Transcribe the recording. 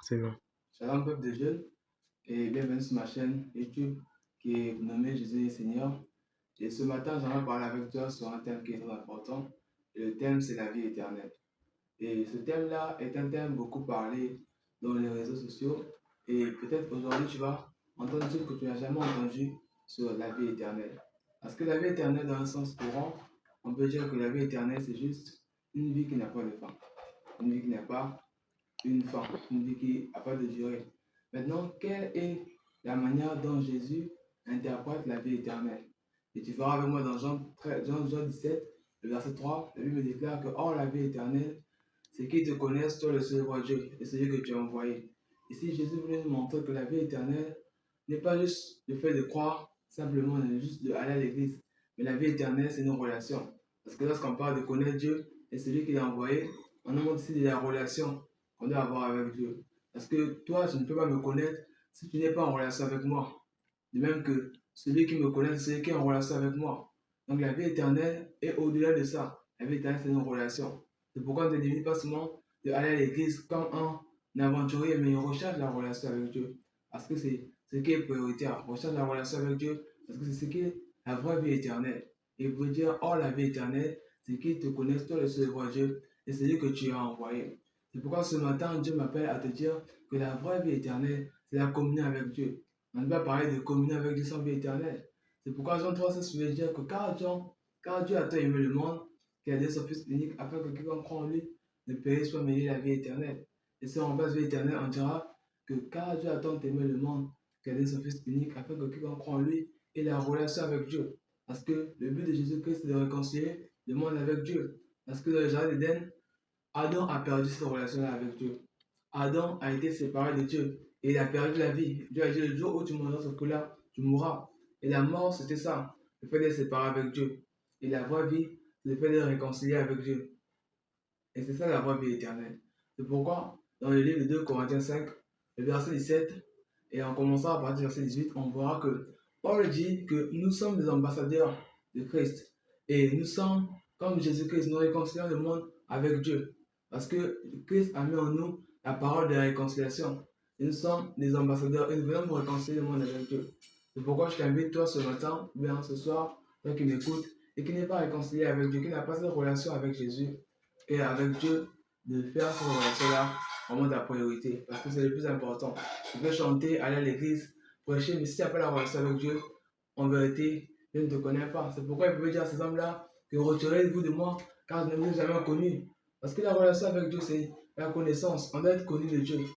C'est bon. Shalom peuple de Dieu et bienvenue sur ma chaîne YouTube qui est nommée Jésus est Seigneur. Et ce matin, j'aimerais parler avec toi sur un thème qui est très important. Et le thème, c'est la vie éternelle. Et ce thème-là est un thème beaucoup parlé dans les réseaux sociaux. Et peut-être aujourd'hui, tu vas entendre ce que tu n'as jamais entendu sur la vie éternelle. Parce que la vie éternelle, dans un sens courant, on peut dire que la vie éternelle, c'est juste une vie qui n'a pas de fin. Une vie qui n'a pas une fin, une vie qui n'a pas de durée. Maintenant, quelle est la manière dont Jésus interprète la vie éternelle? Et tu verras avec moi dans Jean 17, le verset 3, la Bible déclare que or la vie éternelle, c'est qu'ils te connaissent, toi le seul roi Dieu, et celui que tu as envoyé. Ici, Jésus voulait nous montrer que la vie éternelle n'est pas juste le fait de croire, simplement, juste d'aller à l'église. Mais la vie éternelle, c'est une relation. Parce que lorsqu'on parle de connaître Dieu et celui qu'il a envoyé, on nous montre aussi de la relation qu'on doit avoir avec Dieu. Parce que toi, tu ne peux pas me connaître si tu n'es pas en relation avec moi. De même que celui qui me connaît, c'est celui qui est en relation avec moi. Donc la vie éternelle est au-delà de ça. La vie éternelle, c'est une relation. C'est pourquoi on ne te limite pas seulement d'aller à l'église comme un aventurier, mais il recherche la relation avec Dieu. Parce que c'est ce qui est prioritaire. Recherche la relation avec Dieu, parce que c'est ce qui est la vraie vie éternelle. Et vous dire, oh, la vie éternelle, c'est qu'ils te connaissent, toi le seul roi Dieu, et celui que tu as envoyé. C'est pourquoi ce matin, Dieu m'appelle à te dire que la vraie vie éternelle, c'est la communion avec Dieu. On ne va pas parler de communion avec Dieu sans vie éternelle. C'est pourquoi Jean 3,16 veut dire que car Dieu a tant aimé le monde, qu'il a donné son Fils unique, afin que quiconque croit en lui ne périsse pas, mais ait la vie éternelle. Et si on base vie éternelle, on dira que car Dieu a tant aimé le monde, qu'il a donné son Fils unique, afin que quiconque croit en lui ait la relation avec Dieu. Parce que le but de Jésus-Christ, c'est de réconcilier le monde avec Dieu. Parce que dans le jardin d'Éden, Adam a perdu cette relation-là avec Dieu. Adam a été séparé de Dieu et il a perdu la vie. Dieu a dit le jour où tu mangeras ce fruit-là, tu mourras. Et la mort, c'était ça, le fait d'être séparé avec Dieu. Et la vraie vie, c'est le fait d'être réconcilié avec Dieu. Et c'est ça la vraie vie éternelle. C'est pourquoi, dans le livre de 2 Corinthiens 5, le verset 17, et en commençant à partir du verset 18, on verra que Paul dit que nous sommes des ambassadeurs de Christ. Et nous sommes, comme Jésus-Christ, nous réconcilions le monde avec Dieu. Parce que Christ a mis en nous la parole de la réconciliation. Et nous sommes des ambassadeurs et nous venons nous réconcilier le monde avec Dieu. C'est pourquoi je t'invite, toi, ce matin, ou bien ce soir, toi qui m'écoutes, et qui n'est pas réconcilié avec Dieu, qui n'a pas cette relation avec Jésus et avec Dieu, de faire cette relation-là vraiment ta priorité. Parce que c'est le plus important. Tu peux chanter, aller à l'église, prêcher, mais si tu n'as pas la relation avec Dieu, en vérité, je ne te connais pas. C'est pourquoi il pouvait dire à ces hommes-là que retirez-vous de moi, car je ne vous ai jamais connu. Parce que la relation avec Dieu, c'est la connaissance. On doit être connu de Dieu.